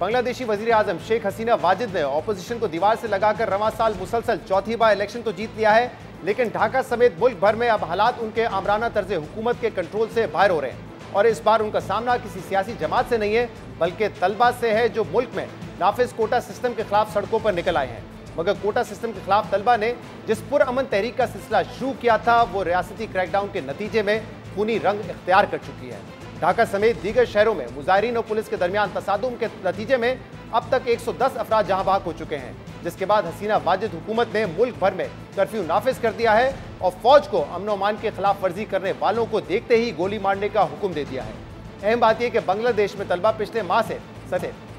बांग्लादेशी वजीर आजम शेख हसीना वाजिद ने ऑपोजिशन को दीवार से लगाकर रवां साल मुसलसल चौथी बार इलेक्शन तो जीत लिया है, लेकिन ढाका समेत मुल्क भर में अब हालात उनके आमराना तर्ज हुकूमत के कंट्रोल से बाहर हो रहे हैं। और इस बार उनका सामना किसी सियासी जमात से नहीं है, बल्कि तलबा से है जो मुल्क में नाफिज कोटा सिस्टम के खिलाफ सड़कों पर निकल आए हैं। मगर कोटा सिस्टम के खिलाफ तलबा ने जिस पुरअमन तहरीक का सिलसिला शुरू किया था, वो रियासती क्रैकडाउन के नतीजे में खूनी रंग इख्तियार कर चुकी है। ढाका समेत दीगर शहरों में मुजाहिरीन और पुलिस के दरमियान तसादुम के नतीजे में अब तक 110 अफराद जहां बहक हो चुके हैं, जिसके बाद हसीना वाजिद हुकूमत ने मुल्क भर में कर्फ्यू नाफिज कर दिया है और फौज को अमन अमान के खिलाफ वर्जी करने वालों को देखते ही गोली मारने का हुक्म दे दिया है। अहम बात यह कि बांग्लादेश में तलबा पिछले माह से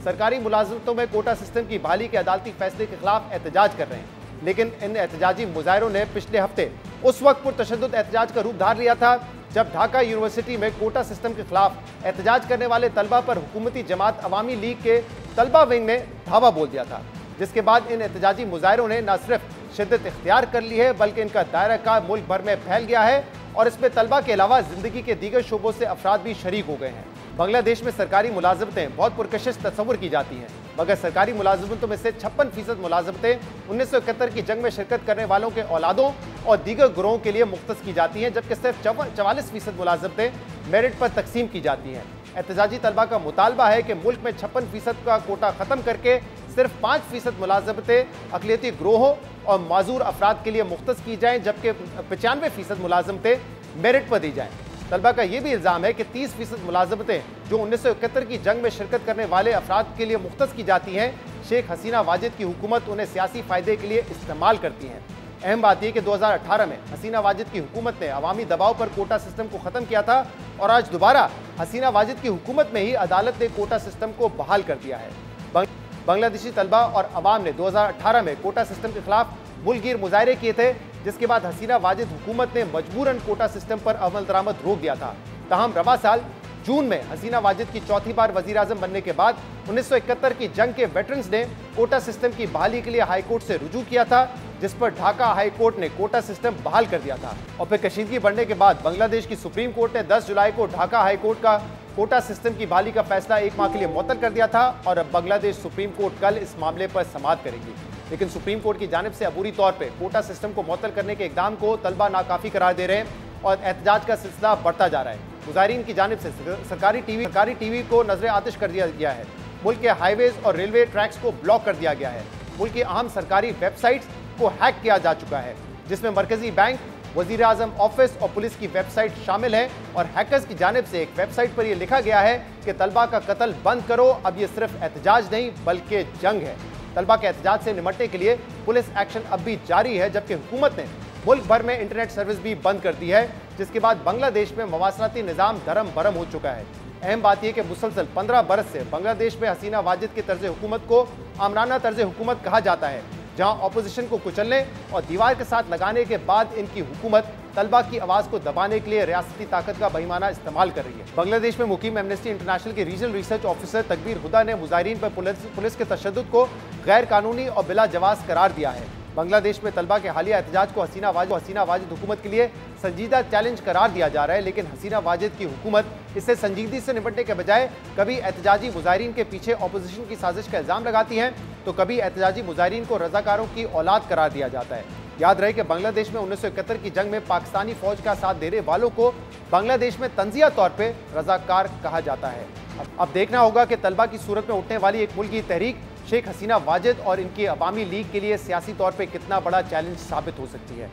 सरकारी मुलाजमतों में कोटा सिस्टम की बहाली के अदालती फैसले के खिलाफ एहतजाज कर रहे हैं, लेकिन इन एहतजाजी मुजाहिरों ने पिछले हफ्ते उस वक्त पुरतशद्दुद एहतजाज का रूप धार लिया था जब ढाका यूनिवर्सिटी में कोटा सिस्टम के खिलाफ एहतजाज करने वाले तलबा पर हुकूमती जमात अवामी लीग के तलबा विंग ने धावा बोल दिया था, जिसके बाद इन एहतजाजी मुजाहिरों ने न सिर्फ शिद्दत इख्तियार कर ली है, बल्कि इनका दायरा का मुल्क भर में फैल गया है और इसमें तलबा के अलावा जिंदगी के दीगर शोबों से अफराद भी शरीक हो गए हैं। बांग्लादेश में सरकारी मुलाजमतें बहुत पुरकशिश तस्वुर की जाती हैं, मगर सरकारी मुलाजमतों में से 56% मुलाजमतें 1971 की जंग में शिरकत करने वालों के औलादों और दीगर ग्रोहों के लिए मुख्तस की जाती हैं, जबकि सिर्फ 44% मुलाजमतें मेरिट पर तकसीम की जाती हैं। एहतजाजी तलबा का मुतालबा है कि मुल्क में 56% का कोटा ख़त्म करके सिर्फ 5% मुलाजमतें अक़लियती ग्रोहों और माजूर अफराद के लिए मुख्तस की जाएँ, जबकि 95% मुलाजमतें मेरिट पर दी जाएँ। तलबा का यह भी इल्ज़ाम है कि 30% मुलाजमतें जो 1971 की जंग में शिरकत करने वाले अफराद के लिए मुख्तस की जाती हैं, शेख हसीना वाजिद की हुकूमत उन्हें सियासी फ़ायदे के लिए इस्तेमाल करती हैं। अहम बात यह कि 2018 में हसीना वाजिद की हुकूमत ने अवामी दबाव पर कोटा सिस्टम को ख़त्म किया था और आज दोबारा हसीना वाजिद की हुकूमत में ही अदालत ने कोटा सिस्टम को बहाल कर दिया है। बांग्लादेशी तलबा और अवाम ने 2018 में कोटा सिस्टम के खिलाफ मुल्कगीर मुजाहरे किए थे, जिसके बाद हसीना वाजिद हुकूमत ने मजबूरन कोटा सिस्टम पर अमल दरामद रोक दिया था। तहम रवा साल जून में हसीना वाजिद की चौथी बार वजीर आजम बनने के बाद 1971 की जंग के वेटरन्स ने कोटा सिस्टम की बहाली के लिए हाई कोर्ट से रुजू किया था, जिस पर ढाका हाई कोर्ट ने कोटा सिस्टम बहाल कर दिया था। और फिर कशीदगी बढ़ने के बाद बांग्लादेश की सुप्रीम कोर्ट ने 10 जुलाई को ढाका हाई कोर्ट का कोटा सिस्टम की बहाली का फैसला 1 माह के लिए मुअत्तल कर दिया था और अब बांग्लादेश सुप्रीम कोर्ट कल इस मामले पर समाअत करेगी। लेकिन सुप्रीम कोर्ट की जानिब से अबूरी तौर पर कोटा सिस्टम को मुअत्तल करने के इकदाम को तलबा नाकाफी करार दे रहे हैं और एहतजाज का सिलसिला बढ़ता जा रहा है। मुजाहिरीन की जानिब से सरकारी टीवी को नजर आतिश कर दिया गया है। मुल्क के हाईवेज और रेलवे ट्रैक्स को ब्लॉक कर दिया गया है। मुल्क की अहम सरकारी वेबसाइट्स को हैक किया जा चुका है, जिसमें मरकजी बैंक, वजीर आजम ऑफिस और पुलिस की वेबसाइट शामिल है। और हैकर्स की जानिब से एक वेबसाइट पर यह लिखा गया है कि तलबा का कत्ल बंद करो, अब यह सिर्फ एहतजाज नहीं बल्कि जंग है। तलबा के एहतजाज से निपटने के लिए पुलिस एक्शन अब भी जारी है, जबकि हुकूमत ने मुल्क भर में इंटरनेट सर्विस भी बंद कर दी है, जिसके बाद बांग्लादेश में मवासलाती निज़ाम धर्म भरम हो चुका है। अहम बात यह कि मुसलसल 15 बरस से बांग्लादेश में हसीना वाजिद के तर्ज हुकूमत को आमराना तर्ज हुकूमत कहा जाता है, जहां ऑपोजिशन को कुचलने और दीवार के साथ लगाने के बाद इनकी हुकूमत तलबा की आवाज़ को दबाने के लिए रियासती ताकत का बेईमाना इस्तेमाल कर रही है। बांग्लादेश में मुकीम एमनेस्टी इंटरनेशनल के रीजनल रिसर्च ऑफिसर तकबीर हुदा ने मुजाहिरीन पर पुलिस के तशद्दुद को गैर कानूनी और बिला जवाज़ करार दिया है। बांग्लादेश में तलबा के हालिया एहतजाज को हसीना वाजिद हुकूमत के लिए संजीदा चैलेंज करार दिया जा रहा है, लेकिन हसीना वाजिद की हुकूमत इससे संजीदगी से निपटने के बजाय कभी एहतजाजी मुजाहिरीन के पीछे ऑपोजिशन की साजिश का इल्ज़ाम लगाती हैं, तो कभी एहतजाजी मुजाहिरीन को रजाकारों की औलाद करार दिया जाता है। याद रहे कि बांग्लादेश में 1971 की जंग में पाकिस्तानी फौज का साथ देने वालों को बांग्लादेश में तंजिया तौर पर रजाकार कहा जाता है। अब देखना होगा कि तलबा की सूरत में उठने वाली एक मुल्की तहरीक शेख हसीना वाजिद और इनकी अवामी लीग के लिए सियासी तौर पर कितना बड़ा चैलेंज साबित हो सकती है।